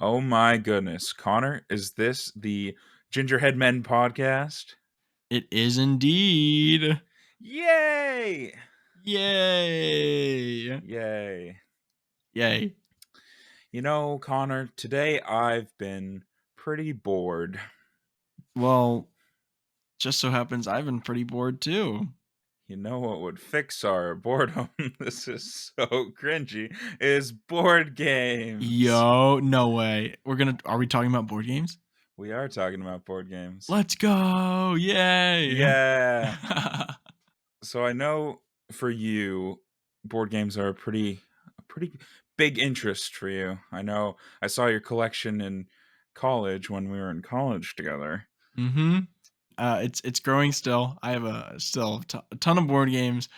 Oh my goodness. Connor, is this the Gingerhead Men podcast? It is indeed. Yay! Yay. Yay. Yay. You know, Connor, today I've been pretty bored. Well, just so happens I've been pretty bored too. You know what would fix our boredom? This is so cringy. Is board games. Yo, no way. Are we talking about board games? We are talking about board games. Let's go. Yay. Yeah. So I know for you, board games are a pretty big interest for you. I know I saw your collection in college when we were in college together. mm-hmm. It's growing still. I have a ton of board games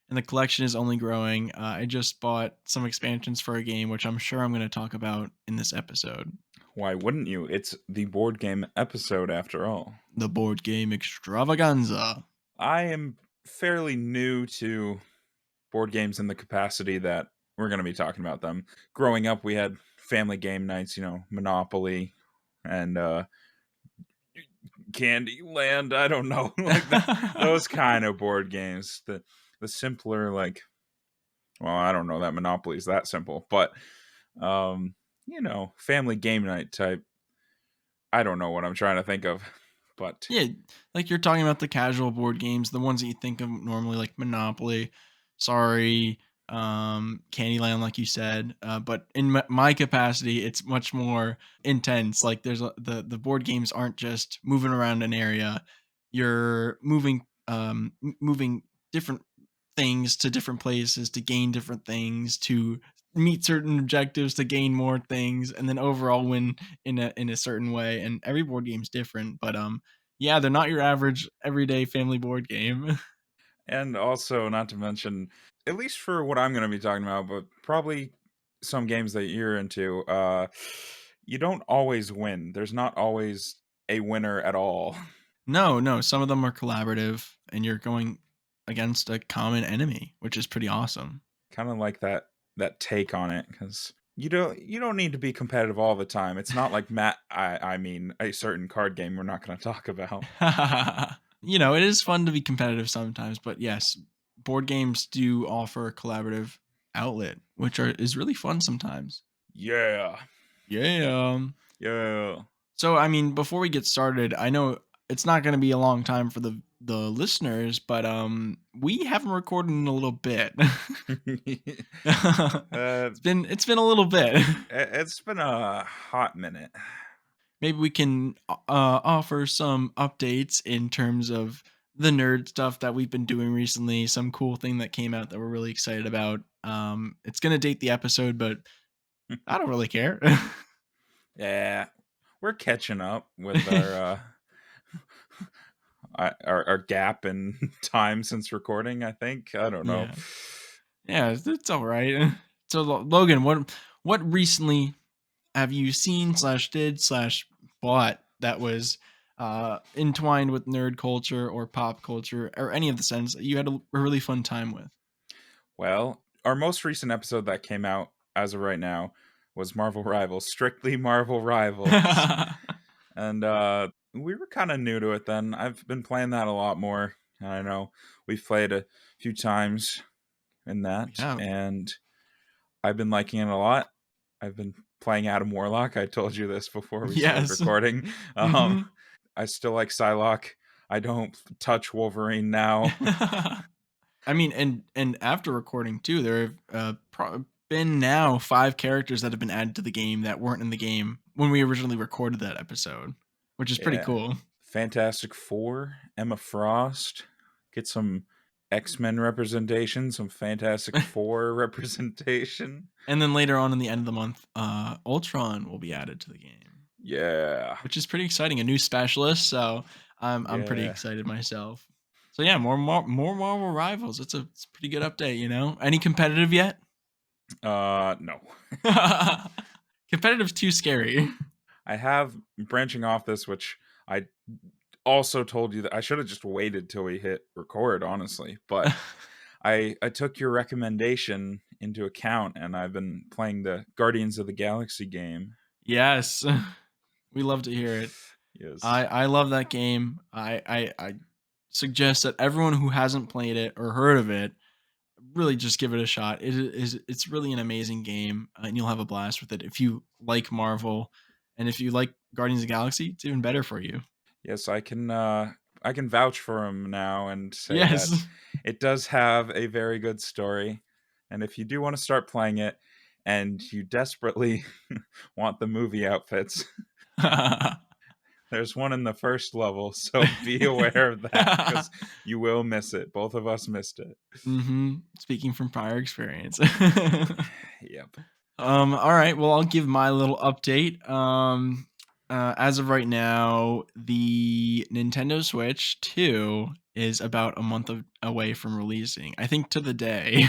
and the collection is only growing. I just bought some expansions for a game, which I'm sure I'm going to talk about in this episode. Why wouldn't you? It's the board game episode after all. The board game extravaganza. I am fairly new to board games in the capacity that we're going to be talking about them. Growing up, we had family game nights, Monopoly and Candyland. I don't know, those kind of board games. The simpler, well, I don't know that Monopoly's that simple, but family game night type. I don't know what I'm trying to think of, but Yeah, like you're talking about the casual board games, the ones that you think of normally, like Monopoly, Sorry, Candyland, like you said. But in my capacity, it's much more intense. Like the board games aren't just moving around an area; you're moving different things to different places to gain different things to meet certain objectives to gain more things and then overall win in a certain way, and every board game's different, but yeah, they're not your average everyday family board game. and also not to mention, at least for what I'm going to be talking about, but probably some games that you're into, you don't always win. There's not always a winner at all. No, some of them are collaborative and you're going against a common enemy, which is pretty awesome. Kind of like that take on it, because you don't need to be competitive all the time. It's not like I mean a certain card game we're not going to talk about. It is fun to be competitive sometimes, but yes, board games do offer a collaborative outlet, which is really fun sometimes. Yeah. Yeah. Yeah. So, I mean, before we get started, I know it's not going to be a long time for the listeners, but we haven't recorded in a little bit. uh, It's been a little bit. it's been a hot minute. Maybe we can offer some updates in terms of the nerd stuff that we've been doing recently. Some cool thing that came out that we're really excited about. It's going to date the episode, but I don't really care. Yeah, we're catching up with our gap in time since recording. I think, I don't know. Yeah. Yeah, it's all right. So, Logan, what recently have you seen slash did slash bought that was entwined with nerd culture or pop culture or any of the sense that you had a really fun time with? Well, our most recent episode that came out as of right now was Marvel Rivals, strictly Marvel Rivals. And we were kind of new to it then. I've been playing that a lot more. I know we've played a few times in that, Yeah. and I've been liking it a lot. I've been playing Adam Warlock. I told you this before we started Yes. recording. hmm I still like Psylocke. I don't touch Wolverine now. I mean, and after recording too, there have been now 5 characters that have been added to the game that weren't in the game when we originally recorded that episode, which is pretty Yeah. cool. Fantastic Four, Emma Frost. Get some X-Men representation, some Fantastic Four representation. And then later on in the end of the month, Ultron will be added to the game, Yeah. which is pretty exciting. A new specialist, so I'm pretty Yeah. excited myself. So yeah, more Marvel Rivals. It's a pretty good update. Any competitive yet? No. Competitive's too scary. I have branching off this, which I also told you that I should have just waited till we hit record, honestly. But I took your recommendation into account, and I've been playing the Guardians of the Galaxy game. Yes. We love to hear it. Yes. I love that game. I suggest that everyone who hasn't played it or heard of it really just give it a shot. It's really an amazing game, and you'll have a blast with it. If you like Marvel, and if you like Guardians of the Galaxy, it's even better for you. Yes, I can vouch for him now and say that Yes. it does have a very good story. And if you do want to start playing it and you desperately want the movie outfits, there's one in the first level, so be aware of that because you will miss it. Both of us missed it. Speaking from prior experience. Yep. All right. Well, I'll give my little update. As of right now, the Nintendo Switch 2 is about a month away from releasing. I think to the day.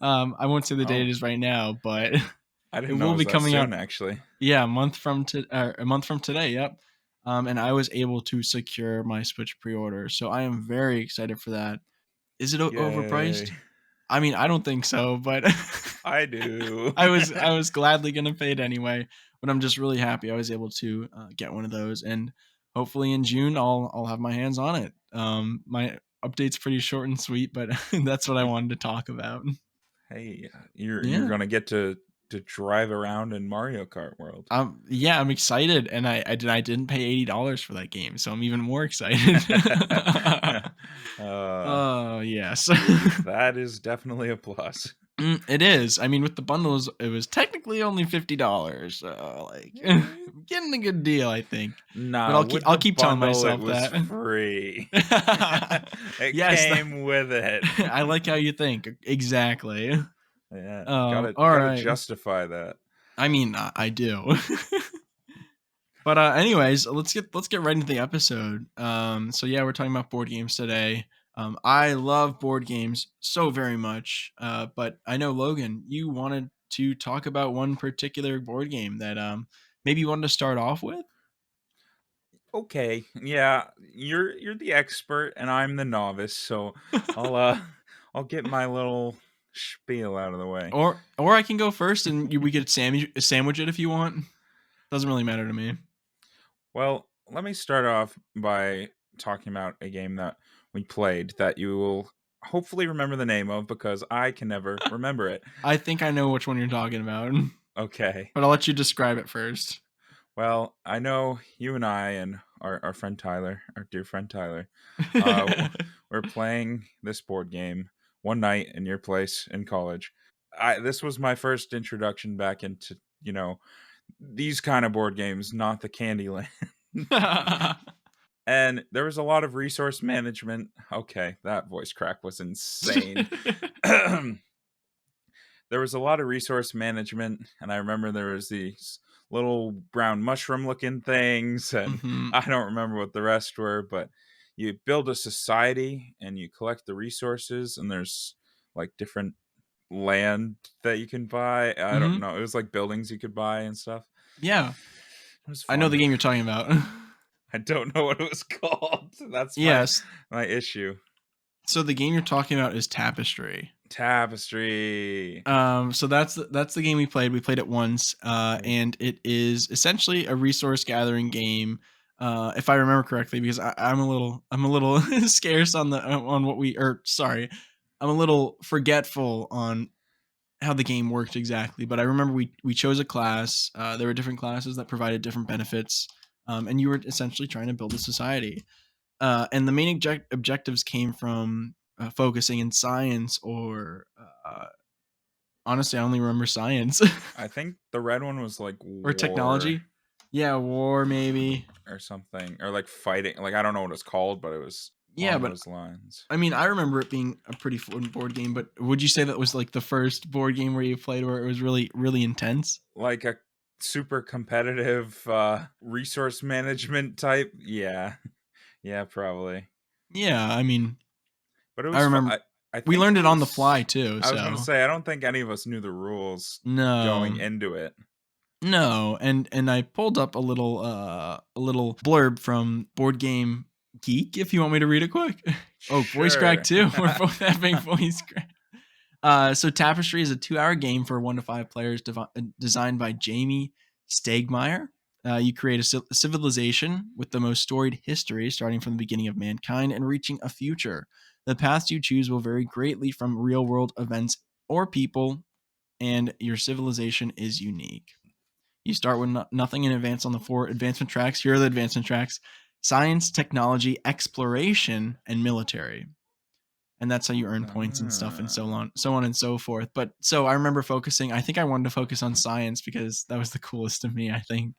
I won't say the date Oh, it is right now, but I it didn't know will it was be that coming out. soon, actually. Yeah, a month from today. Yep. And I was able to secure my Switch pre-order, so I am very excited for that. Is it overpriced? Yay. I mean, I don't think so, but I do. I was gladly gonna pay it anyway. But I'm just really happy I was able to get one of those, and hopefully in June I'll have my hands on it. My update's pretty short and sweet, but that's what I wanted to talk about. Hey, you're Yeah. gonna get to drive around in Mario Kart World. Yeah, I'm excited, and I didn't pay $80 for that game, so I'm even more excited. uh, Oh yes. that is definitely a plus. It is. I mean, with the bundles, it was technically only $50. So, like, Eh, getting a good deal, I think. But nah, with I'll the keep telling bundle, it myself was that. free. It Yes, came with it. I like how you think. Exactly. Yeah, All gotta right. justify that. I mean, I do. But anyways, let's get right into the episode. So yeah, we're talking about board games today. I love board games so very much. But I know Logan, you wanted to talk about one particular board game that maybe you wanted to start off with. Okay, yeah, you're the expert and I'm the novice, so I'll I'll get my little spiel out of the way. Or I can go first and we could sandwich it if you want. Doesn't really matter to me. Well, let me start off by talking about a game that we played that you will hopefully remember the name of because I can never remember it. I think I know which one you're talking about, Okay. but I'll let you describe it first. Well, I know you and I and our friend Tyler, our dear friend Tyler, we're playing this board game one night in your place in college. This was my first introduction back into, these kind of board games, not the Candyland. And there was a lot of resource management. Okay, that voice crack was insane. There was a lot of resource management, and I remember there was these little brown mushroom looking things, and Mhm. I don't remember what the rest were, but you build a society and you collect the resources, and there's like different land that you can buy. I don't Mhm. know. It was like buildings you could buy and stuff. Yeah. It was I know the fun. game you're talking about. I don't know what it was called. That's Yes. my issue. So the game you're talking about is Tapestry. Tapestry. So that's the game we played. We played it once, Right. and it is essentially a resource gathering game, if I remember correctly, because I'm a little scarce on what we or sorry, I'm a little forgetful on how the game worked exactly. But I remember we chose a class. There were different classes that provided different benefits, and you were essentially trying to build a society. And the main objectives came from focusing in science or honestly, I only remember science I think the red one was like or war technology. Yeah, war maybe. or something, or like fighting. Like I don't know what it's called, but it was Yeah, along but those lines. I mean, I remember it being a pretty fun board game. But would you say that was like the first board game where you played where it was really, really intense? Like a super competitive resource management type. Yeah, yeah, probably. Yeah, I mean, But it I was fun. remember I we think learned it it on the fly was. too. I was gonna So say I don't think any of us knew the rules going no, into it. no, and I pulled up a little blurb from Board Game Geek if you want me to read it quick. Oh, voice crack Sure. too. We're both having voice crack. So Tapestry is a 2-hour game for 1 to 5 players designed by Jamie Stegmaier. You create a civilization with the most storied history, starting from the beginning of mankind and reaching a future. The paths you choose will vary greatly from real world events or people, and your civilization is unique. You start with nothing in advance on the 4 advancement tracks. Here are the advancement tracks: science, technology, exploration, and military. And that's how you earn points and stuff and Ah. so on and so forth. But so I remember I think I wanted to focus on science because that was the coolest to me, I think.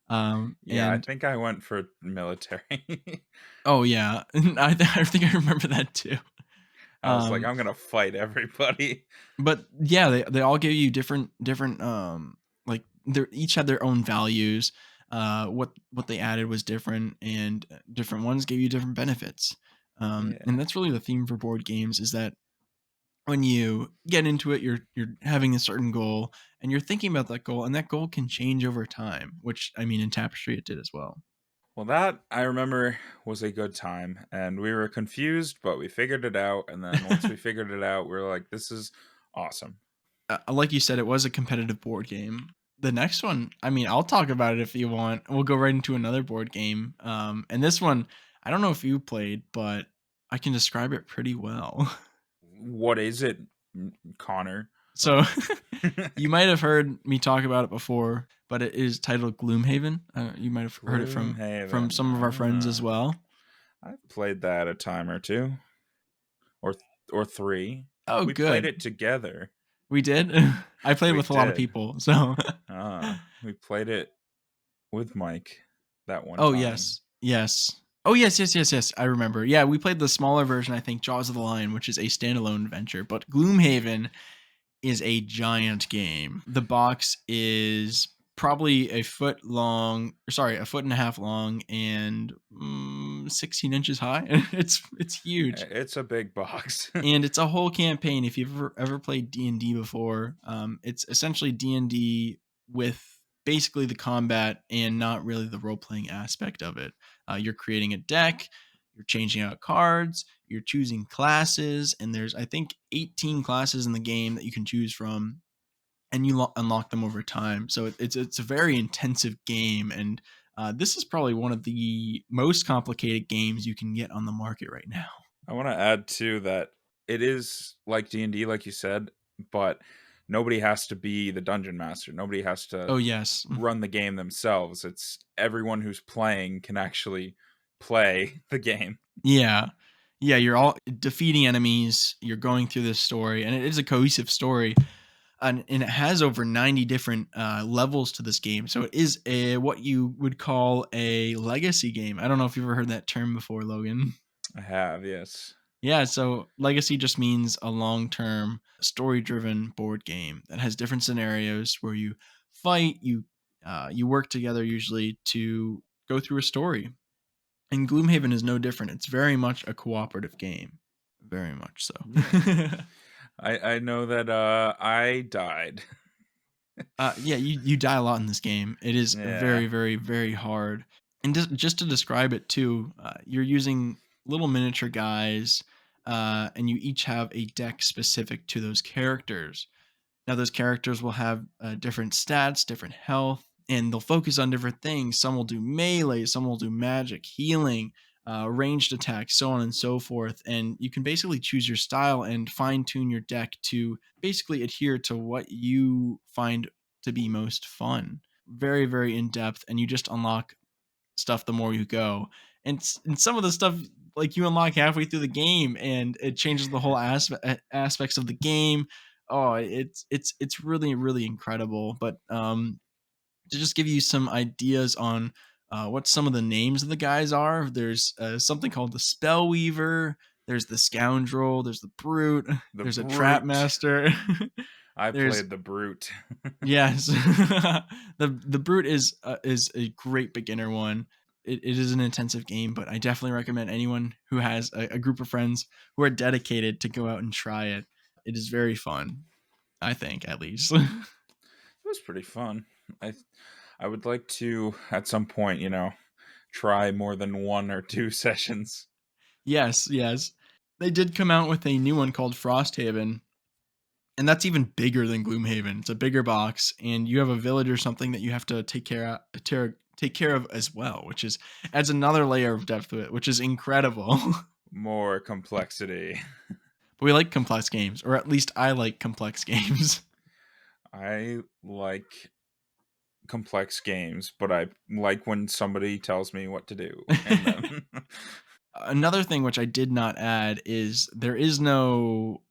Yeah, I And think I went for military. oh yeah, I think I remember that too. I was like, Um, I'm gonna fight everybody. but yeah, they all give you different like they each had their own values. What they added was different, and different ones gave you different benefits. And Yeah. that's really the theme for board games, is that when you get into it, you're having a certain goal and you're thinking about that goal, and that goal can change over time, which I mean in Tapestry it did as well. Well, that I remember was a good time, and we were confused, but we figured it out. And then once we figured it out, we were like, "This is awesome." Like you said, it was a competitive board game. The next one, I mean, I'll talk about it if you want. We'll go right into another board game. And this one, I don't know if you played, but I can describe it pretty well. What is it, Connor? So you might have heard me talk about it before, but it is titled Gloomhaven. You might have heard it from Gloomhaven. some of our friends as well. I've played that a time or two, or or three. Oh, We played good. it together. We did. I played We with a lot of did. people, so We played it with Mike that one oh, time. yes. Yes. Oh, yes, yes, yes, yes, I remember. Yeah, we played the smaller version, I think, Jaws of the Lion, which is a standalone adventure, but Gloomhaven is a giant game. The box is probably a foot and a half long and 16 inches high. It's huge. It's a big box. And it's a whole campaign. If you've ever played D&D before, it's essentially D&D with basically the combat and not really the role-playing aspect of it. You're creating a deck, you're changing out cards, you're choosing classes, and there's, I think, 18 classes in the game that you can choose from, and you unlock them over time. So it's a very intensive game, and this is probably one of the most complicated games you can get on the market right now. I want to add too that it is like D&D, like you said, but nobody has to be the dungeon master. Nobody has to Oh, yes. run the game themselves. It's everyone who's playing can actually play the game. Yeah. Yeah, you're all defeating enemies, you're going through this story, and it is a cohesive story, and it has over 90 different, levels to this game, so it is a what you would call a legacy game. I don't know if you've ever heard that term before, Logan. I have, yes. Yeah, so legacy just means a long-term, story-driven board game that has different scenarios where you fight, you work together usually to go through a story. And Gloomhaven is no different. It's very much a cooperative game. Very much so. Yeah. I know that I died. Yeah, you die a lot in this game. It is Yeah. very, very, very hard. And just to describe it too, you're using little miniature guys, and you each have a deck specific to those characters. Now, those characters will have different stats, different health, and they'll focus on different things. Some will do melee, some will do magic, healing, ranged attacks, so on and so forth. And you can basically choose your style and fine tune your deck to basically adhere to what you find to be most fun. Very, very in depth, and you just unlock stuff the more you go. And some of the stuff, like, you unlock halfway through the game and it changes the whole aspects of the game. Oh, it's really, really incredible. But to just give you some ideas on what some of the names of the guys are, there's something called the Spellweaver, there's the Scoundrel, there's the Brute, The there's a Trap brute. Master. I There's played the brute. Yes. The Brute is a great beginner one. It is an intensive game, but I definitely recommend anyone who has a group of friends who are dedicated to go out and try it. It is very fun, I think, at least. It was pretty fun. I I would like to at some point, try more than one or two sessions. Yes, yes. They did come out with a new one called Frosthaven, And that's even bigger than Gloomhaven. It's a bigger box, and you have a village or something that you have to take care of as well, which is adds another layer of depth to it, which is incredible. More complexity. But we like complex games, or at least I like complex games. I like complex games, but I like when somebody tells me what to do in them. Another thing which I did not add is there is no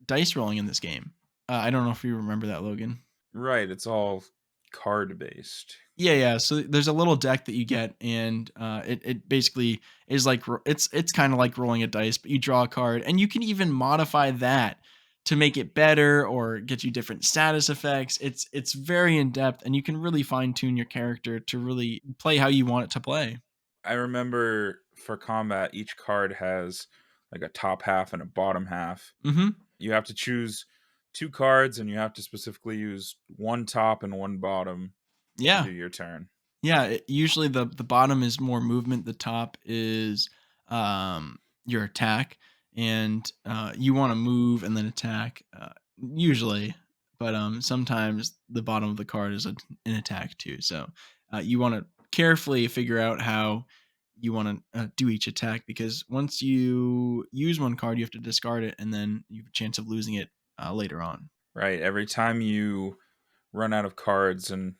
dice rolling in this game. I don't know if you remember that, Logan. Right, it's all card based. Yeah, yeah. So there's a little deck that you get, and it basically is like it's kind of like rolling a dice, but you draw a card, and you can even modify that to make it better or get you different status effects. It's very in depth, and you can really fine tune your character to really play how you want it to play. I remember for combat, each card has like a top half and a bottom half. Hmm. You have to choose two cards, and you have to specifically use one top and one bottom to Yeah, do your turn. yeah. Usually the bottom is more movement. The top is your attack, and you want to move and then attack. Usually, but sometimes the bottom of the card is an attack too. So you want to carefully figure out how you want to do each attack, because once you use one card, you have to discard it, and then you have a chance of losing it later on. Right, every time you run out of cards in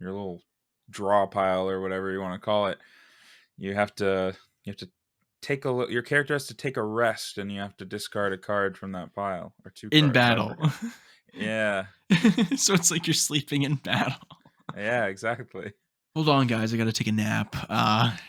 your little draw pile or whatever you want to call it, you have to take your character has to take a rest, and you have to discard a card from that pile, or two In cards, I battle. forget. Yeah. So it's like you're sleeping in battle. Yeah, exactly. Hold on, guys. I got to take a nap.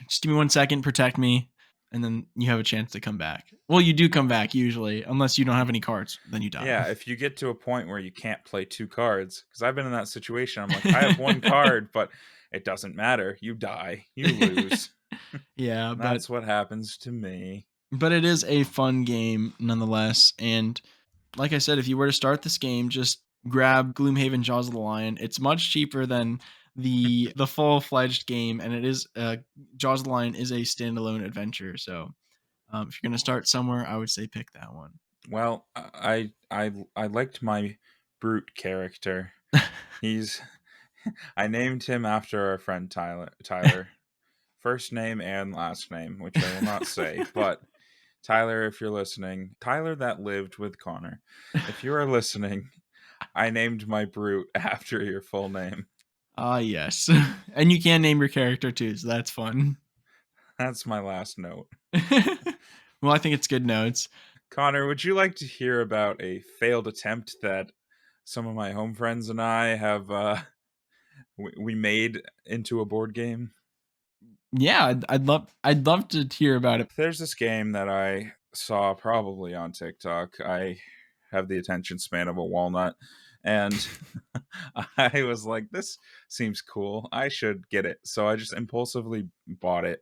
Just give me 1 second, protect me, and then you have a chance to come back. Well, you do come back usually, unless you don't have any cards. Then you die. Yeah, if you get to a point where you can't play two cards, because I've been in that situation, I'm like, I have one card, but it doesn't matter. You die, you lose. Yeah, That's what happens to me. but it is a fun game nonetheless. And like I said, if you were to start this game, just grab Gloomhaven Jaws of the Lion. It's much cheaper than the full fledged game, and it is Jaws of the Lion is a standalone adventure. So if you're gonna start somewhere, I would say pick that one. Well, I liked my brute character. He's I named him after our friend Tyler. First name and last name, which I will not say, but Tyler, if you're listening, Tyler that lived with Connor. If you are listening, I named my brute after your full name. Ah, yes. And you can name your character too, so that's fun. That's my last note. Well, I think it's good notes. Connor, would you like to hear about a failed attempt that some of my home friends and I have we made into a board game? Yeah, I'd love to hear about it. There's this game that I saw probably on TikTok. I have the attention span of a walnut, and I was like, this seems cool. I should get it. So I just impulsively bought it,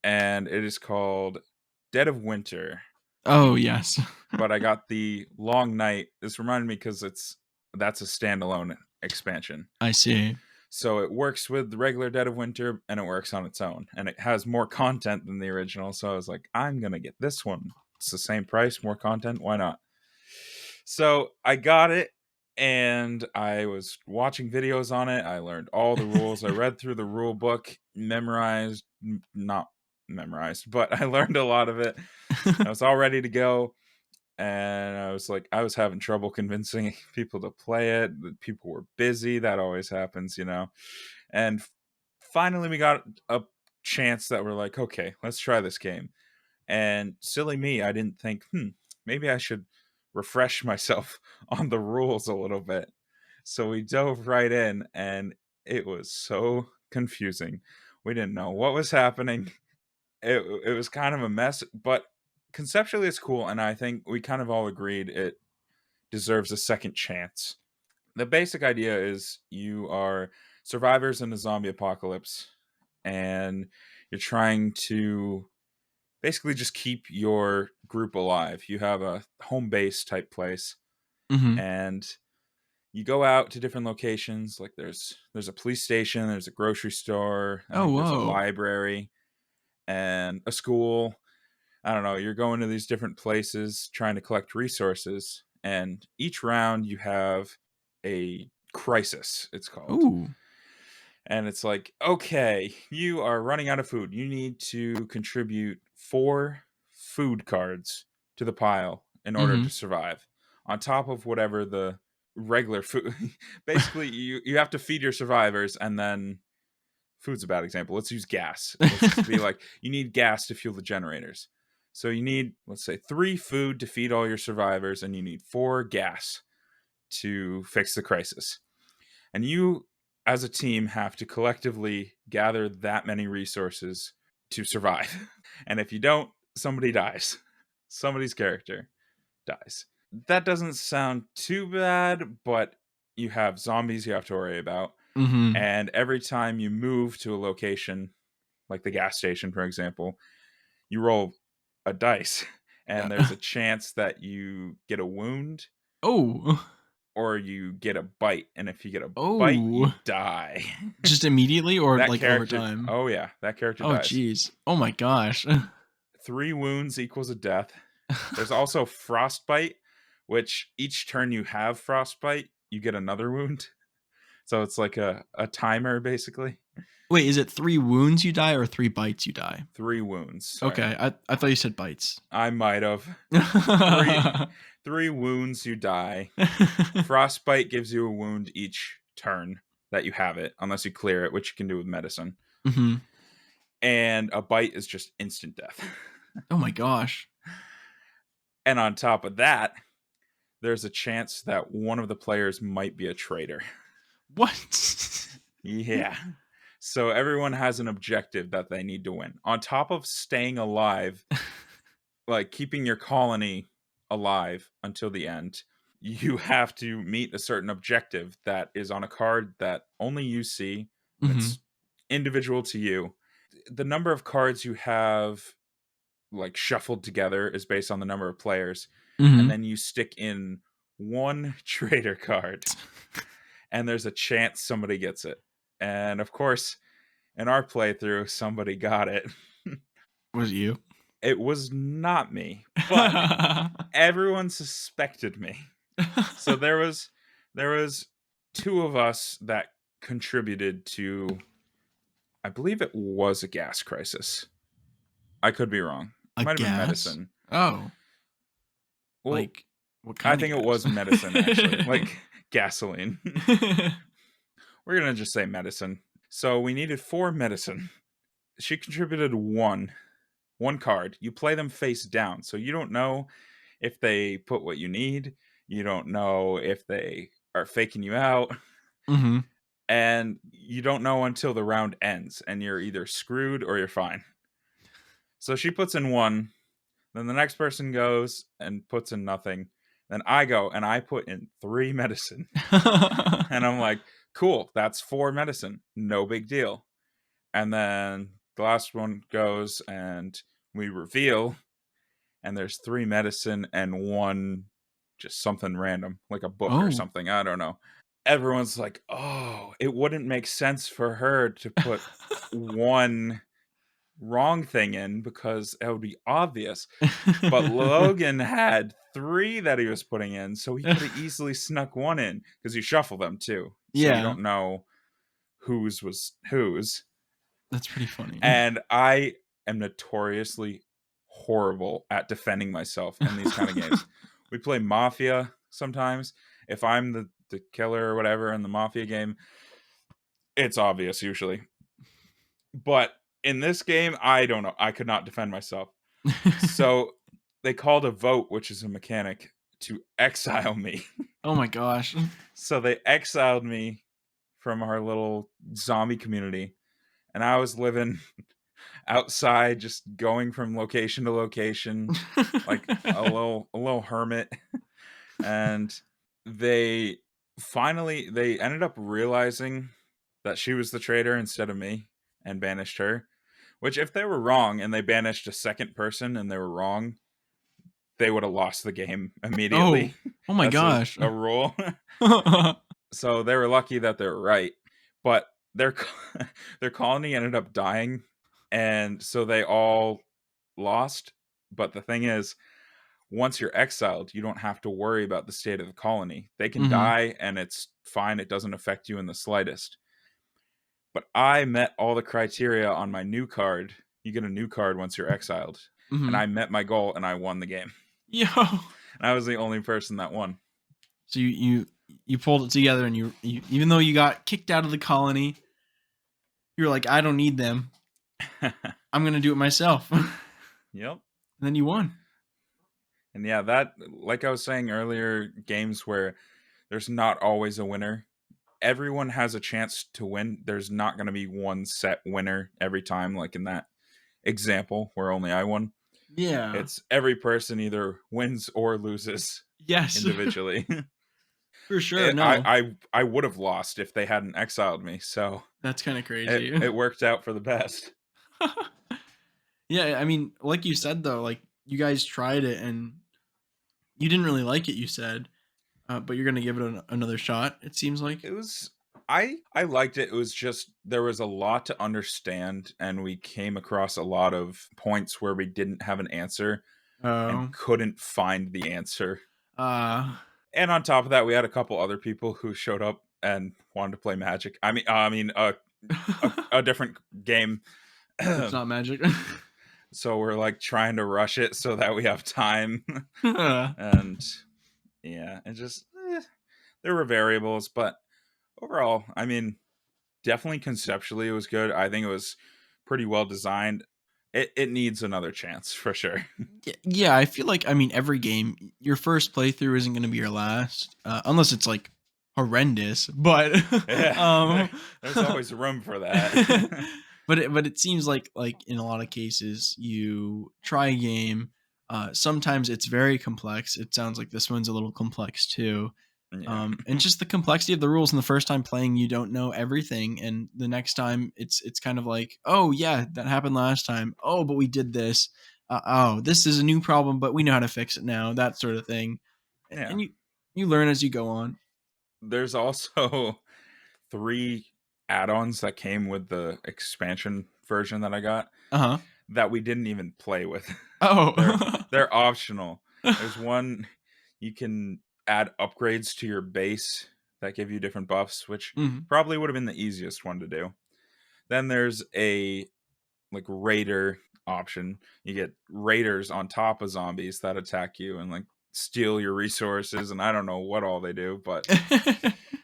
and it is called Dead of Winter. Oh, yes. But I got the Long Night. This reminded me because that's a standalone expansion. I see. So it works with the regular Dead of Winter, and it works on its own, and it has more content than the original. So I was like, I'm gonna get this one. It's the same price, more content. Why not? So I got it, and I was watching videos on it. I learned all the rules. I read through the rule book, memorized, not memorized, but I learned a lot of it. I was all ready to go, and I was like, I was having trouble convincing people to play it. The people were busy. That always happens, you know. And finally, we got a chance that we're like, okay, let's try this game. And silly me, I didn't think, maybe I should refresh myself on the rules a little bit. So we dove right in, and it was so confusing. We didn't know what was happening. It was kind of a mess, but conceptually it's cool, and I think we kind of all agreed it deserves a second chance. The basic idea is you are survivors in a zombie apocalypse, and you're trying to basically just keep your group alive. You have a home base type place, Mhm. and you go out to different locations. Like there's a police station, there's a grocery store, I Oh, think there's a whoa. library and a school. I don't know. You're going to these different places trying to collect resources, And each round you have a crisis, it's called. Ooh. And it's like, okay, you are running out of food. You need to contribute 4 food cards to the pile in order Mhm. to survive, on top of whatever the regular food. Basically, you have to feed your survivors, and then food's a bad example. Let's use gas. Let's just be like, you need gas to fuel the generators. So you need, let's say, 3 food to feed all your survivors, and you need 4 gas to fix the crisis. And you, as a team, have to collectively gather that many resources to survive. And if you don't, somebody dies. Somebody's character dies. That doesn't sound too bad, but you have zombies you have to worry about. Mhm. And every time you move to a location, like the gas station, for example, you roll a dice. And there's Yeah. a chance that you get a wound Oh. or you get a bite. And if you get a bite, you Oh. die. Just immediately or, That like, over character, time? oh yeah, that character Oh, dies. jeez. Oh my gosh. 3 wounds equals a death. There's also frostbite, which each turn you have frostbite, you get another wound. So it's like a timer, basically. Wait, is it 3 wounds you die or 3 bites you die? 3 wounds, sorry. Okay, I thought you said bites. I might have. 3 3 wounds, you die. Frostbite gives you a wound each turn that you have it, unless you clear it, which you can do with medicine. Mhm. And a bite is just instant death. Oh my gosh. And on top of that, there's a chance that one of the players might be a traitor. What? Yeah. So everyone has an objective that they need to win. On top of staying alive, like keeping your colony alive until the end, you have to meet a certain objective that is on a card that only you see, and Mhm. it's individual to you. The number of cards you have like shuffled together is based on the number of players, and Mhm. then you stick in one traitor card, and there's a chance somebody gets it. And of course, in our playthrough, somebody got it. Was it you? It was not me, but everyone suspected me. So there was 2 of us that contributed to, I believe it was a gas crisis. I could be wrong. It A might have been gas? medicine. Oh, Well, like, what I kinda think it gas? was medicine actually, like gasoline. We're gonna just say medicine. So we needed 4 medicine. She contributed one card. You play them face down, so you don't know if they put what you need. You don't know if they are faking you out, Mhm. and you don't know until the round ends, and you're either screwed or you're fine. So she puts in 1, then the next person goes and puts in nothing. Then I go and I put in 3 medicine. And I'm like, cool, that's 4 medicine. No big deal. And then the last one goes and we reveal, and there's 3 medicine and 1 just something random, like a book or Oh. something. I don't know. Everyone's like, oh, it wouldn't make sense for her to put 1 wrong thing in because it would be obvious. But Logan had 3 that he was putting in, so he could have easily snuck 1 in because you shuffle them too. So you Yeah, don't know whose was whose. that's pretty funny. And I am notoriously horrible at defending myself in these kind of games. We play Mafia sometimes. If I'm the killer or whatever in the Mafia game, it's obvious usually. But in this game, I don't know. I could not defend myself. So they called a vote, which is a mechanic, to exile me. Oh my gosh. So they exiled me from our little zombie community. And I was living outside, just going from location to location, like a little hermit. And they they ended up realizing that she was the traitor instead of me and banished her. Which, if they were wrong and they banished a second person and they were wrong, they would have lost the game immediately. Oh. Oh my That's gosh. a rule. So they were lucky that they were right. But their their colony ended up dying, and so they all lost. But the thing is, once you're exiled, you don't have to worry about the state of the colony. They can Mhm. die and it's fine. It doesn't affect you in the slightest. But I met all the criteria on my new card. You get a new card once you're exiled. And Mhm. I met my goal and I won the game. Yo. And I was the only person that won. So you pulled it together and you even though you got kicked out of the colony, you were like, "I don't need them. I'm gonna do it myself." And Yep. then you won. And yeah, that, like I was saying earlier, games where there's not always a winner. Everyone has a chance to win. There's not going to be one set winner every time, like in that example where only I won. Yeah. It's every person either wins or loses Yes. individually. For sure, no. I would have lost if they hadn't exiled me, so That's kinda it crazy. it worked out for the best. Yeah, I mean, like you said, though, like, you guys tried it and you didn't really like it, you said, but you're gonna give it another shot, it seems like. It was I liked it. It was just there was a lot to understand and we came across a lot of points where we didn't have an answer and Oh. couldn't find the answer. Uh, And on top of that, we had a couple other people who showed up and wanted to play Magic. A different game. it's not magic. So we're like trying to rush it so that we have time. And yeah, it just there were variables, but overall, I mean, definitely conceptually it was good. I think it was pretty well designed. It needs another chance for sure. Yeah, I feel like, I mean, every game, your first playthrough isn't gonna be your last, unless it's, like, horrendous, but, Yeah, um there's always room for that. but it seems like in a lot of cases, you try a game, sometimes it's very complex. It sounds like this one's a little complex too. Yeah, And just the complexity of the rules, and the first time playing, you don't know everything, and the next time it's kind of like, oh yeah, that happened last time. Oh, but we did this. Oh, this is a new problem, but we know how to fix it now. That sort of thing, yeah. and you learn as you go on. There's also 3 add-ons that came with the expansion version that I got Uh huh. that we didn't even play with. They're Oh. they're optional. There's one you can add upgrades to your base that give you different buffs, which Mhm. probably would have been the easiest one to do. Then there's a like raider option. You get raiders on top of zombies that attack you and like steal your resources and I don't know what all they do, but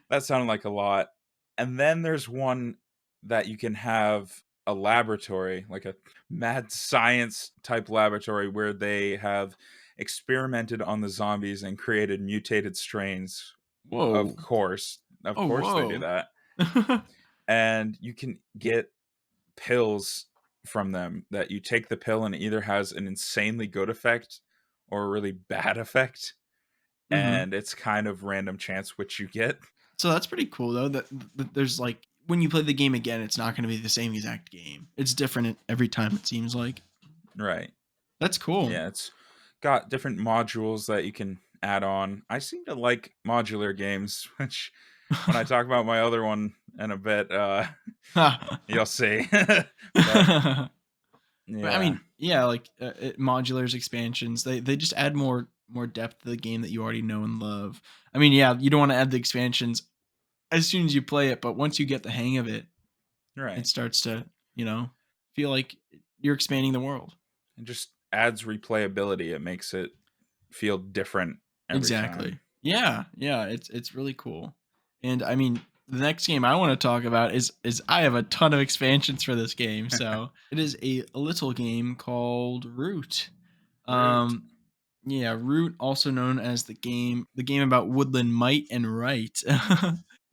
that sounded like a lot. And then there's one that you can have a laboratory, like a mad science type laboratory where they have experimented on the zombies and created mutated strains. Of Whoa. course. Of Oh, course they do whoa. that. And you can get pills from them that you take the pill and it either has an insanely good effect or a really bad effect. Mhm. And it's kind of random chance which you get. So that's pretty cool though. That there's like when you play the game again, it's not going to be the same exact game. It's different every time. It seems like Right. that's cool. Yeah, it's got different modules that you can add on. I seem to like modular games, which when I talk about my other one in a bit, you'll see. But But I yeah, mean, yeah, like modulars, expansions, they just add more depth to the game that you already know and love. I mean, yeah, you don't want to add the expansions as soon as you play it, but once you get the hang of it, it right. starts to feel like you're expanding the world. It just adds replayability. It makes it feel different every Exactly. time. Yeah, yeah, it's really cool. And I mean, the next game I want to talk about is I have a ton of expansions for this game. So it is a little game called Root. Root, Um, yeah, Root, also known as the game about woodland might and right.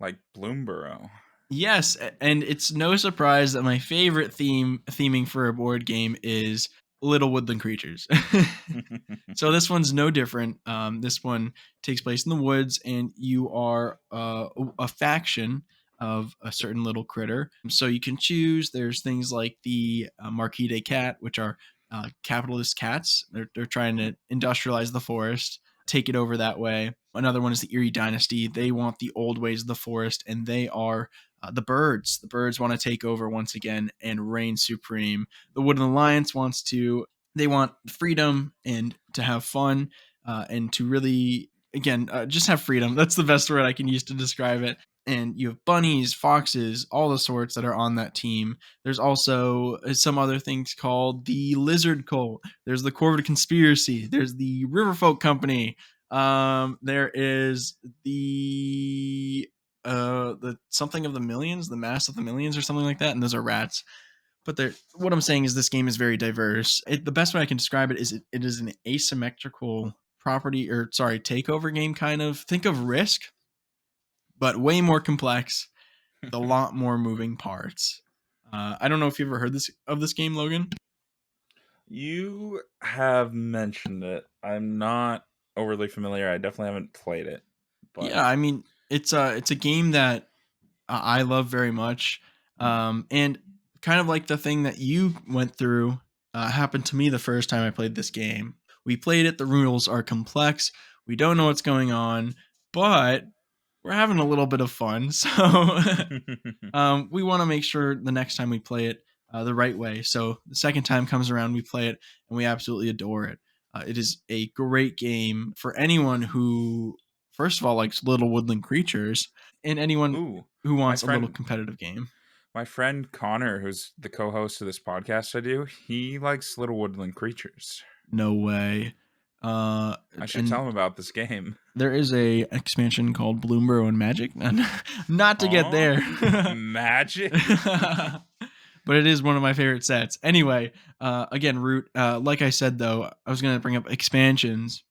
like Bloomborough. Yes, and it's no surprise that my favorite theming for a board game is little woodland creatures. So this one's no different. This one takes place in the woods, and you are a faction of a certain little critter. So you can choose. There's things like the Marquis cat, which are capitalist cats. They're trying to industrialize the forest, take it over that way. Another one is the Erie Dynasty. They want the old ways of the forest, and they are the birds. The birds want to take over once again and reign supreme. The Woodland Alliance wants to They want freedom and to have fun, and to really, again, just have freedom. That's the best word I can use to describe it. And you have bunnies, foxes, all the sorts that are on that team. There's also some other things called the Lizard Cult. There's the Corvid Conspiracy. There's the Riverfolk Company. There is the something of the millions, the mass of the millions, or something like that. And those are rats. But what I'm saying is this game is very diverse. The best way I can describe it is it is an asymmetrical property, or sorry, takeover game kind of. Think of Risk, but way more complex with a lot more moving parts. I don't know if you've ever heard this game, Logan. You have mentioned it. I'm not overly familiar. I definitely haven't played it, but Yeah, I mean it's a game that I love very much, and kind of like the thing that you went through happened to me the first time I played this game. We played it. The rules are complex. We don't know what's going on, but we're having a little bit of fun. So we want to make sure the next time we play it the right way. So the second time comes around, we play it, and we absolutely adore it. It is a great game for anyone who, first of all, likes little woodland creatures, and anyone ooh, who my wants a little friend competitive game. my friend Connor, who's the co-host of this podcast I do, he likes little woodland creatures. No way. Uh, I should tell and him about this game. there is a expansion called Bloomburrow and Magic. Not to get Aw, there. magic. But it is one of my favorite sets. Anyway, again, Root. Like I said, though, I was going to bring up expansions.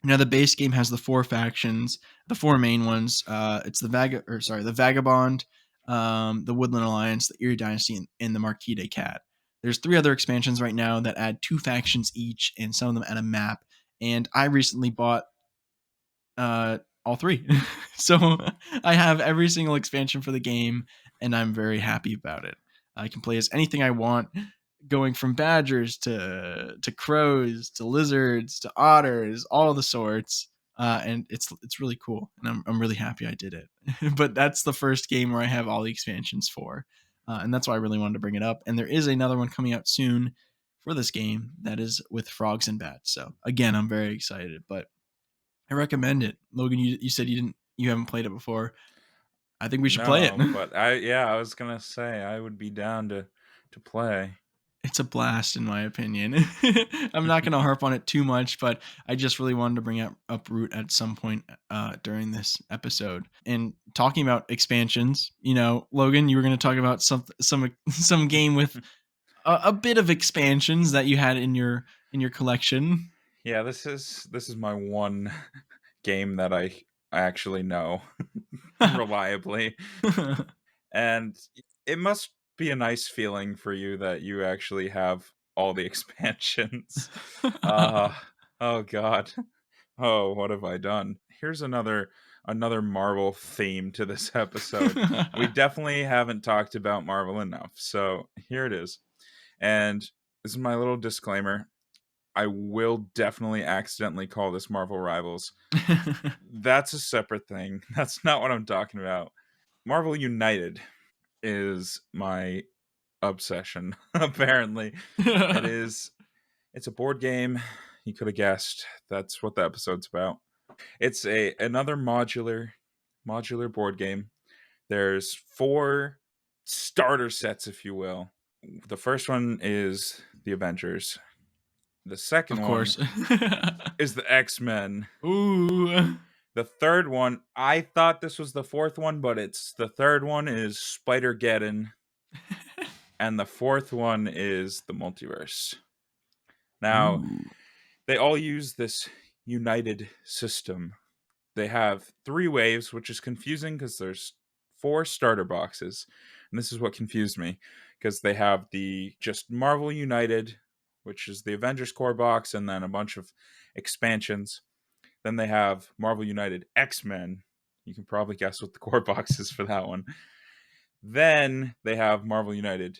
Now, the base game has the four factions, the four main ones. It's the Vagabond, the Woodland Alliance, the Eerie Dynasty, and the Marquis de Cat. There's three other expansions right now that add two factions each, and some of them add a map. And I recently bought all three. So I have every single expansion for the game, and I'm very happy about it. I can play as anything I want, going from badgers to crows to lizards to otters, all the sorts. And it's really cool, and I'm really happy I did it. But that's the first game where I have all the expansions for, and that's why I really wanted to bring it up. And there is another one coming out soon for this game that is with frogs and bats. So again, I'm very excited. But I recommend it. Logan, you said you haven't played it before. I think we should play it. No, but I was gonna say I would be down to play. It's a blast in my opinion. I'm not going to harp on it too much, but I just really wanted to bring up Root at some point during this episode. And talking about expansions, Logan, you were going to talk about some game with a bit of expansions that you had in your collection. Yeah, this is my one game that I actually know reliably. And it must be a nice feeling for you that you actually have all the expansions. Uh oh god. Oh, what have I done? Here's another Marvel theme to this episode. We definitely haven't talked about Marvel enough. So, here it is. And this is my little disclaimer. I will definitely accidentally call this Marvel Rivals. That's a separate thing. That's not what I'm talking about. Marvel United is my obsession, apparently. It's a board game. You could have guessed. That's what the episode's about. It's another modular board game. There's 4 starter sets, if you will. The first one is the Avengers. The second Of one course. is the X-Men. Ooh. The third one, I thought this was the fourth one, but the third one is Spider-Geddon. And the fourth one is the multiverse. Now, Ooh. they all use this united system. They have 3 waves, which is confusing because there's 4 starter boxes. And this is what confused me, because they have the just Marvel United, which is the Avengers core box, and then a bunch of expansions. Then they have Marvel United X-Men. You can probably guess what the core box is for that one. Then they have Marvel United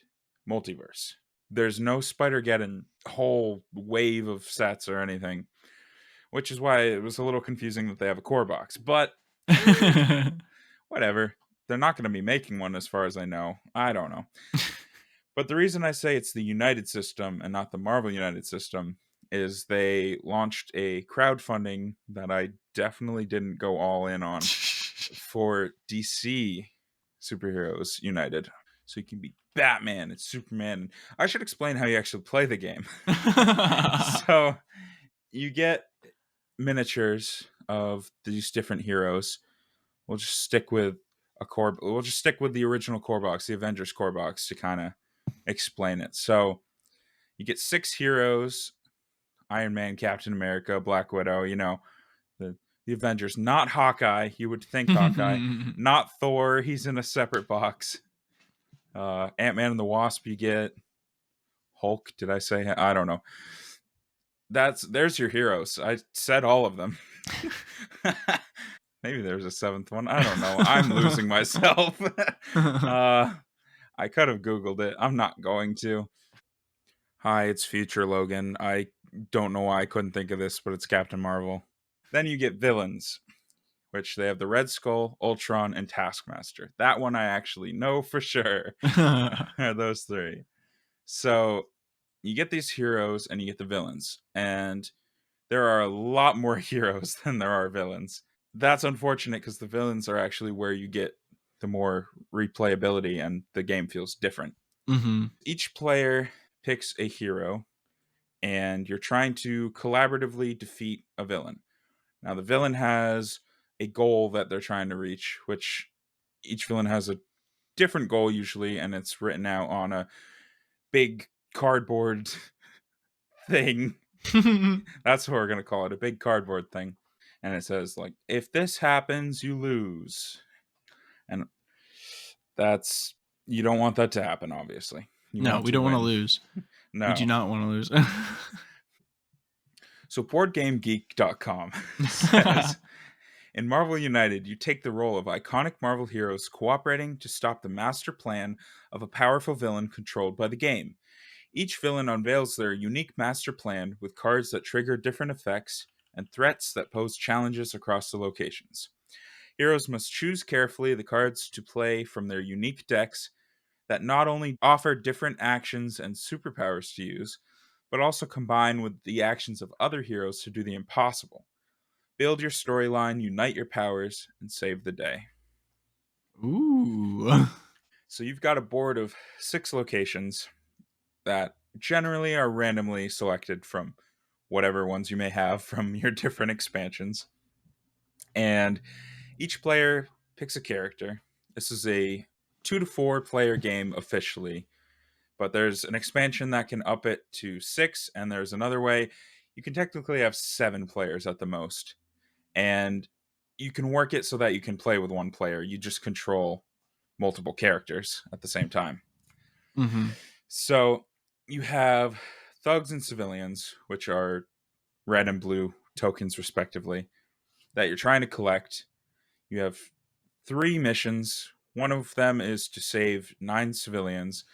Multiverse. There's no Spider-Geddon whole wave of sets or anything, which is why it was a little confusing that they have a core box. But whatever. They're not going to be making one as far as I know. I don't know. But the reason I say it's the United system and not the Marvel United system is they launched a crowdfunding that I definitely didn't go all in on for DC Superheroes United. So you can be Batman and Superman. I should explain how you actually play the game. So you get miniatures of these different heroes. We'll just stick with We'll just stick with the original core box, the Avengers core box, to kind of explain it. So you get 6 heroes: Iron Man, Captain America, Black Widow. The the Avengers, not Hawkeye. You would think Hawkeye, not Thor. He's in a separate box. Ant-Man and the Wasp. You get Hulk. Did I say? I don't know. There's your heroes. I said all of them. Maybe there's a 7th one. I don't know. I'm losing myself. I could have Googled it. I'm not going to. Hi, it's future Logan. I don't know why I couldn't think of this, but it's Captain Marvel. Then you get villains, which they have the Red Skull, Ultron, and Taskmaster. That one I actually know for sure. Those 3. So you get these heroes and you get the villains. And there are a lot more heroes than there are villains. That's unfortunate because the villains are actually where you get the more replayability and the game feels different. Mm-hmm. Each player picks a hero and you're trying to collaboratively defeat a villain. Now, the villain has a goal that they're trying to reach, which each villain has a different goal usually, and it's written out on a big cardboard thing. That's what we're going to call it, a big cardboard thing. And it says, like, if this happens, you lose. And you don't want that to happen, obviously. You No, want we to don't want to win. lose. No. We do not want to lose. So BoardGameGeek.com says, in Marvel United, you take the role of iconic Marvel heroes cooperating to stop the master plan of a powerful villain controlled by the game. Each villain unveils their unique master plan with cards that trigger different effects and threats that pose challenges across the locations. Heroes must choose carefully the cards to play from their unique decks that not only offer different actions and superpowers to use, but also combine with the actions of other heroes to do the impossible. Build your storyline, unite your powers, and save the day. Ooh. So you've got a board of 6 locations that generally are randomly selected from whatever ones you may have from your different expansions. And each player picks a character. This is a 2 to 4 player game officially, but there's an expansion that can up it to 6, and there's another way you can technically have 7 players at the most. And you can work it so that you can play with one player. You just control multiple characters at the same time. Mm-hmm. So you have thugs and civilians, which are red and blue tokens respectively, that you're trying to collect. You have 3 missions. One of them is to save 9 civilians.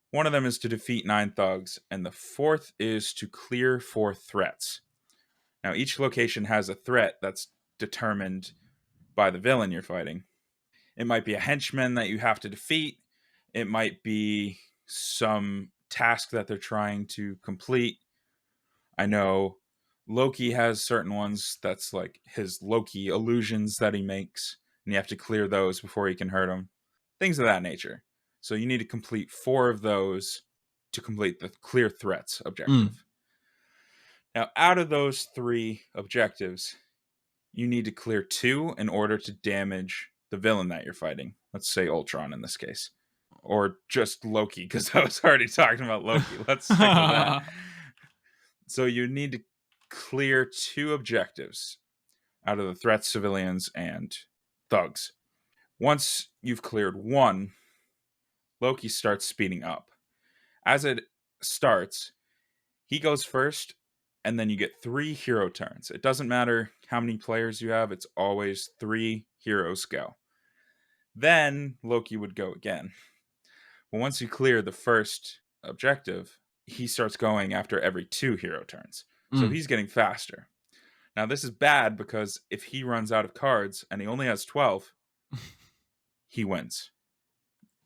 One of them is to defeat 9 thugs. And the 4th is to clear 4 threats. Now, each location has a threat that's determined by the villain you're fighting. It might be a henchman that you have to defeat. It might be some task that they're trying to complete. I know Loki has certain ones that's like his Loki illusions that he makes, and you have to clear those before he can hurt him. Things of that nature. So you need to complete 4 of those to complete the clear threats objective. Now, out of those 3 objectives, you need to clear 2 in order to damage the villain that you're fighting. Let's say Ultron in this case. Or just Loki, because I was already talking about Loki. Let's stick with that. So you need to clear 2 objectives out of the threats, civilians, and thugs. Once you've cleared 1, Loki starts speeding up. As it starts, he goes first, and then you get 3 hero turns. It doesn't matter how many players you have, it's always 3 heroes go. Then Loki would go again. But once you clear the first objective, he starts going after every 2 hero turns. So he's getting faster. Now, this is bad because if he runs out of cards and he only has 12, he wins.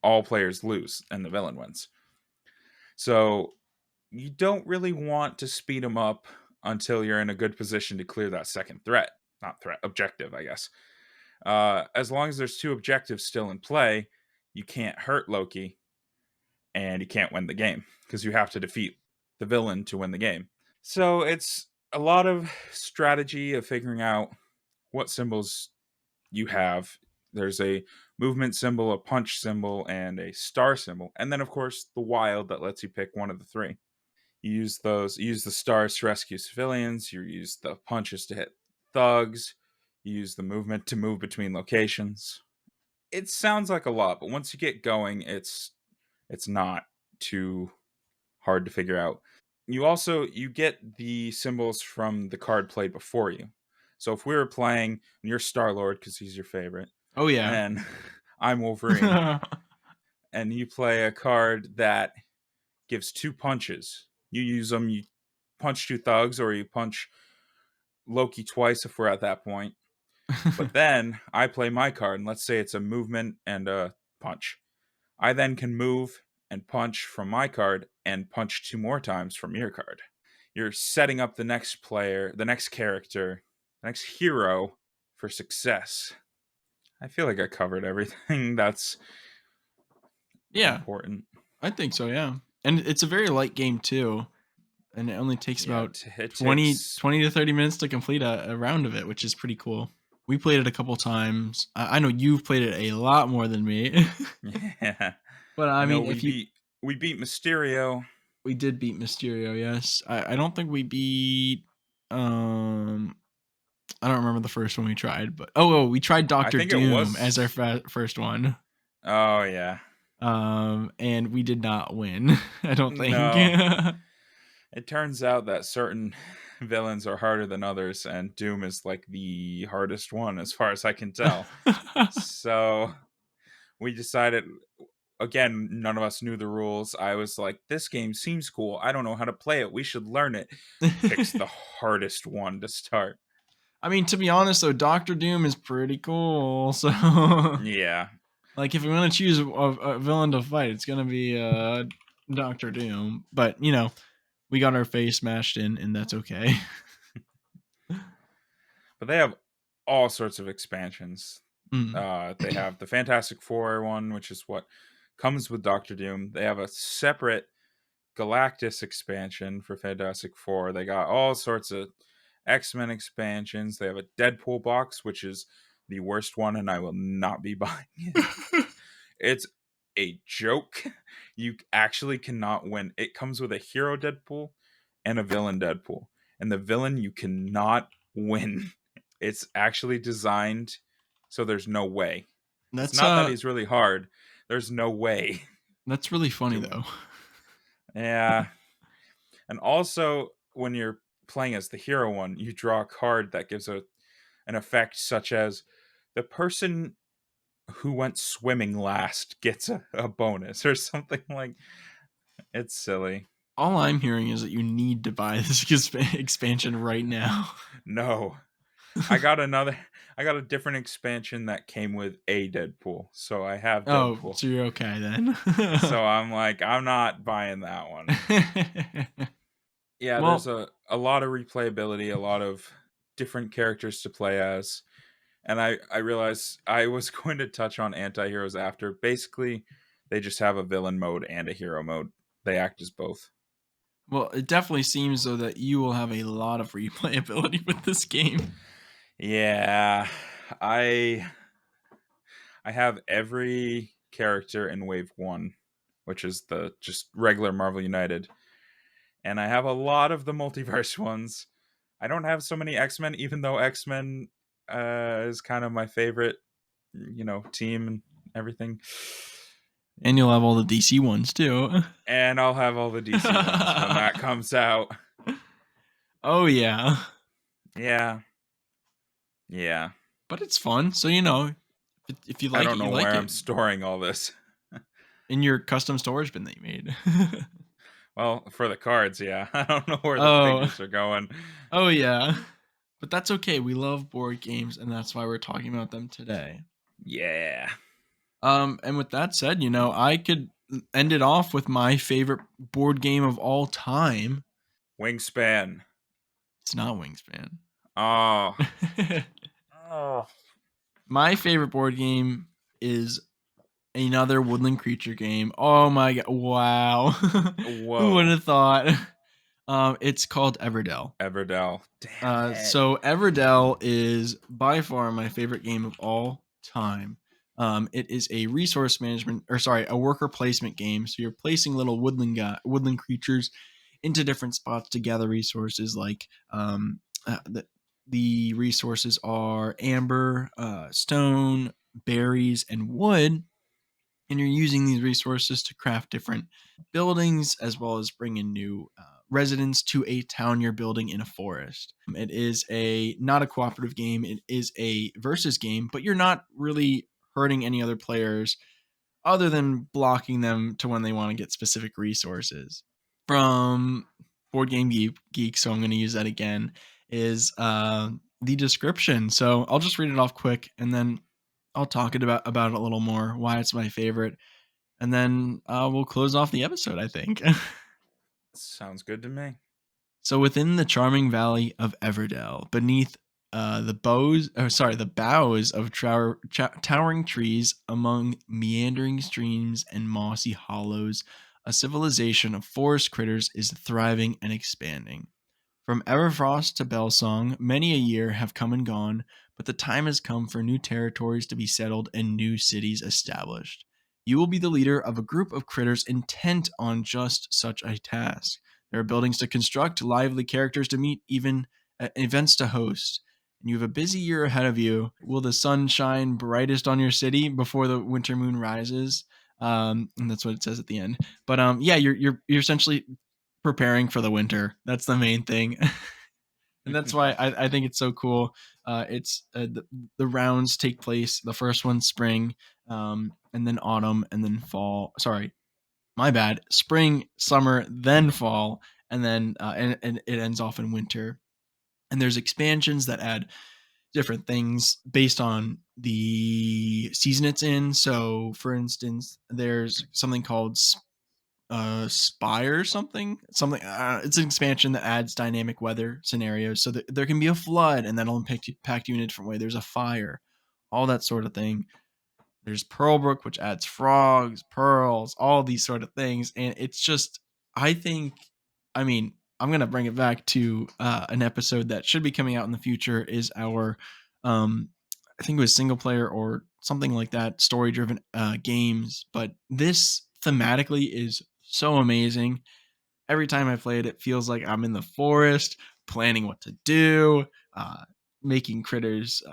All players lose, and the villain wins. So you don't really want to speed them up until you're in a good position to clear that second threat. Not threat, objective, I guess. As long as there's two objectives still in play, you can't hurt Loki and you can't win the game because you have to defeat the villain to win the game. So it's a lot of strategy of figuring out what symbols you have. There's a movement symbol, a punch symbol, and a star symbol. And then, of course, the wild that lets you pick one of the three. You use those. You use the stars to rescue civilians. You use the punches to hit thugs. You use the movement to move between locations. It sounds like a lot, but once you get going, it's not too hard to figure out. You get the symbols from the card played before you. So if we were playing and you're Star Lord because he's your favorite, Oh yeah. and I'm Wolverine, and you play a card that gives two punches, you use them. You punch two thugs, or you punch Loki twice if we're at that point. But then I play my card, and let's say it's a movement and a punch. I then can move and punch from my card and punch two more times from your card. You're setting up the next player, the next character, the next hero for success. I feel like I covered everything that's Yeah, important. I think so, yeah. And it's a very light game too, and it only takes Yeah, about it 20 takes. 20 to 30 minutes to complete a round of it, which is pretty cool. We played it a couple times. I know you've played it a lot more than me. Yeah, But, I mean, we if you beat Mysterio. we did beat Mysterio, yes. I don't think we beat, um I don't remember the first one we tried, but we tried I Doctor think it Doom as our was. first one, Oh yeah, and we did not win, I don't think. no. It turns out that certain villains are harder than others, and Doom is like the hardest one, as far as I can tell. So we decided, again, none of us knew the rules. I was like, this game seems cool. I don't know how to play it. We should learn it. Picks the hardest one to start. I mean, to be honest though, Doctor Doom is pretty cool, so Yeah. like, if I'm gonna choose a villain to fight, it's gonna be, Doctor Doom, but, we got our face smashed in, and that's okay. But they have all sorts of expansions. Mm. They have the Fantastic Four one, which is what comes with Doctor Doom. They have a separate Galactus expansion for Fantastic Four. They got all sorts of X-Men expansions. They have a Deadpool box, which is the worst one, and I will not be buying it. It's a joke. You actually cannot win. It comes with a hero Deadpool and a villain Deadpool. And the villain you cannot win. It's actually designed so there's no way. It's That's, not that he's really hard. There's no way that's really funny, to win. though. Yeah. And also, when you're playing as the hero one, you draw a card that gives an effect such as the person who went swimming last gets a bonus or something like. It's silly. All I'm hearing is that you need to buy this expansion right now. No. I got a different expansion that came with a Deadpool. So I have Oh, Deadpool. so you're okay then. So I'm like, I'm not buying that one. Yeah, there's Well, a lot of replayability, a lot of different characters to play as. And I realized I was going to touch on anti-heroes after. Basically, they just have a villain mode and a hero mode. They act as both. it definitely seems though that you will have a lot of replayability with this game. Yeah, I I have every character in Wave 1, which is the just regular Marvel United. And I have a lot of the multiverse ones. I don't have so many X-Men, even though X-Men is kind of my favorite, team and everything. And you'll have all the DC ones too. And I'll have all the DC ones when that comes out. Oh yeah. Yeah. Yeah. But it's fun. So if you I like don't it, you know like where it. I'm storing all this. In your custom storage bin that you made. Well, for the cards, yeah. I don't know where the Oh. figures are going. Oh yeah. But that's okay. We love board games, and that's why we're talking about them today. Yeah. And with that said, I could end it off with my favorite board game of all time. Wingspan. It's not Wingspan. Oh. Oh. My favorite board game is another woodland creature game. Oh my god! Wow, who would Whoa. have thought? It's called Everdell. Everdell. Damn it. So Everdell is by far my favorite game of all time. It is a resource management, or sorry, a worker placement game. So you're placing little woodland creatures into different spots to gather resources. Like the resources are amber, stone, berries, and wood, and you're using these resources to craft different buildings as well as bring in new residents to a town you're building in a forest. It is a not a cooperative game. It is a versus game, but you're not really hurting any other players other than blocking them to when they want to get specific resources. From Board Game Geek, so I'm going to use that again, is the description. So I'll just read it off quick, and then I'll talk about it a little more, why it's my favorite, and then we'll close off the episode, I think. Sounds good to me. So within the charming valley of Everdell, beneath the boughs of towering trees, among meandering streams and mossy hollows, a civilization of forest critters is thriving and expanding. From Everfrost to Bellsong, many a year have come and gone, but the time has come for new territories to be settled and new cities established. You will be the leader of a group of critters intent on just such a task. There are buildings to construct, lively characters to meet, even events to host. And you have a busy year ahead of you. Will the sun shine brightest on your city before the winter moon rises? And that's what it says at the end. But yeah, you're essentially preparing for the winter. That's the main thing. And that's why I think it's so cool. It's the rounds take place. The first one's spring, and then autumn, and then fall. Sorry, my bad. Spring, summer, then fall, and then and it ends off in winter. And there's expansions that add different things based on the season it's in. So, for instance, there's something called Spire something it's an expansion that adds dynamic weather scenarios, so that there can be a flood and that'll impact you in a different way. There's a fire, all that sort of thing. There's Pearlbrook, which adds frogs, pearls, all these sort of things. And it's just, I think, I mean, I'm going to bring it back to an episode that should be coming out in the future, is our I think it was single player or something like that, story driven games. But this thematically is so amazing. Every time I play it, it feels like I'm in the forest, planning what to do, uh, making critters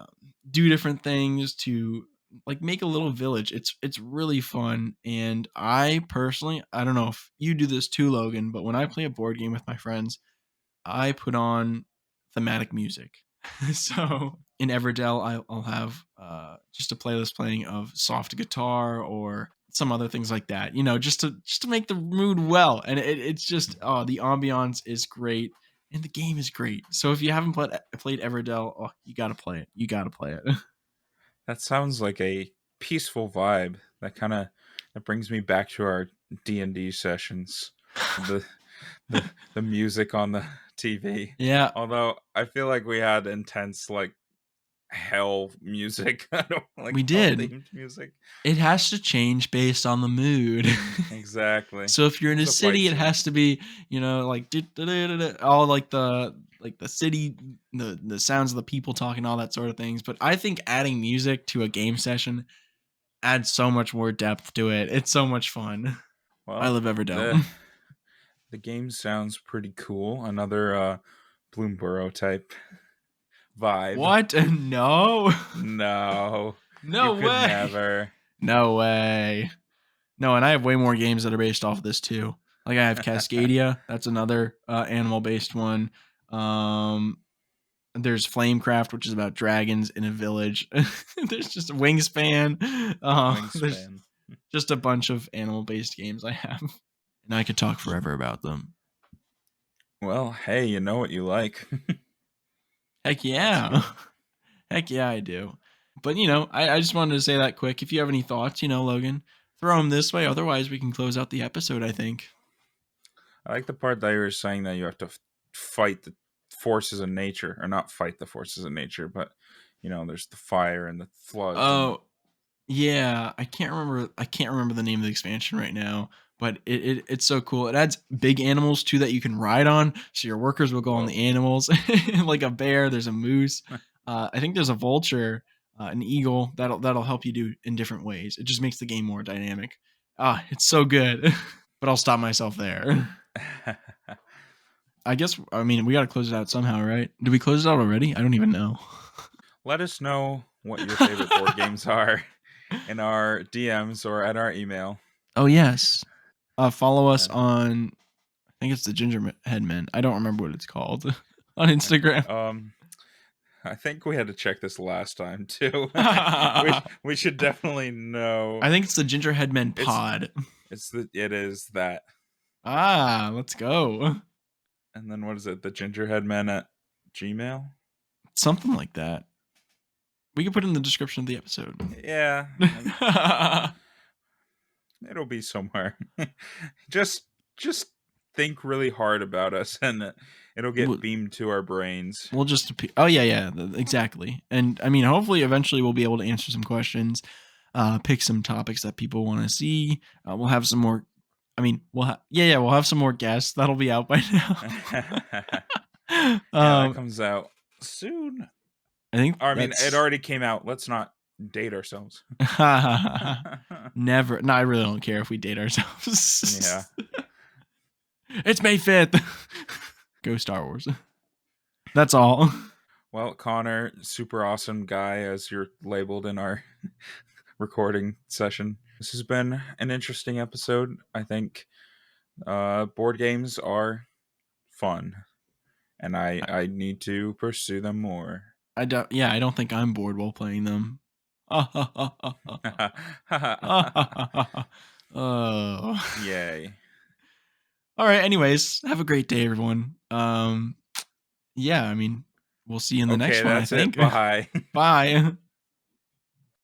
do different things to like make a little village. It's really fun, and I personally, I don't know if you do this too, Logan, but when I play a board game with my friends, I put on thematic music. So in Everdell, I'll have just a playlist playing of soft guitar or some other things like that. You know, just to make the mood well. And it's just the ambiance is great and the game is great. So if you haven't played Everdell, oh, you got to play it. You got to play it. That sounds like a peaceful vibe. That brings me back to our D&D sessions. The the music on the TV. Yeah, Although I feel like we had intense like hell music. I don't like we hell did. themed music. It has to change based on the mood. Exactly. So if you're in a There's a fight city, it scene. has to be, you know, like all like the city, the sounds of the people talking, all that sort of things. But I think adding music to a game session adds so much more depth to it. It's so much fun. I Well, love the Everdell. the game sounds pretty cool. Another Bloomborough type vibe. What? No. No, you No could way. never. No way. No, and I have way more games that are based off of this too. Like I have Cascadia, that's another animal based one. Um There's Flamecraft, which is about dragons in a village. There's just Wingspan. There's Wingspan. just a bunch of animal based games I have. And I could talk forever about them. Well, hey, you know what you like. Heck That's yeah. good. Heck yeah, I do. But, I just wanted to say that quick. If you have any thoughts, Logan, throw them this way. Otherwise, we can close out the episode, I think. I like the part that you were saying that you have to fight the forces of nature, or not fight the forces of nature, but there's the fire and the floods and the Oh, yeah, I can't remember the name of the expansion right now, but it's so cool. It adds big animals too that you can ride on, so your workers will go on whoa. the animals, like a bear. There's a moose. I think there's a vulture, an eagle that'll help you do in different ways. It just makes the game more dynamic. It's so good. But I'll stop myself there. I mean, we gotta close it out somehow, right? Did we close it out already? I don't even know. Let us know what your favorite board games are in our DMs or at our email. Oh yes. Follow us And on. I think it's the Gingerhead Men. I don't remember what it's called on Instagram. um I think we had to check this last time too. we I we should definitely know. think it's the Gingerhead Men It's Pod. it is that. Let's go. And then what is it? The Gingerhead Men at Gmail? Something like that. We can put it in the description of the episode. Yeah. It'll be somewhere. just just think really hard about us and it'll get we'll, beamed to our brains. we'll just. Oh yeah, yeah, exactly. And I mean, hopefully, eventually, we'll be able to answer some questions, pick some topics that people want to see. We'll have some more. I mean, we'll have some more guests. That'll be out by now. Yeah, that comes out soon. I think I mean, it that's already came out. Let's not date ourselves. never. No, I really don't care if we date ourselves. Yeah. It's May 5th. Go Star Wars. That's all. Well, Connor, super awesome guy, as you're labeled in our recording session. This has been an interesting episode. I think board games are fun, and I need to pursue them more. I don't. Yeah, I don't think I'm bored while playing them. Oh. Yay. All right. Anyways, have a great day, everyone. Yeah. I mean, we'll see you in the Okay, next one. I that's it. think. Bye. Bye.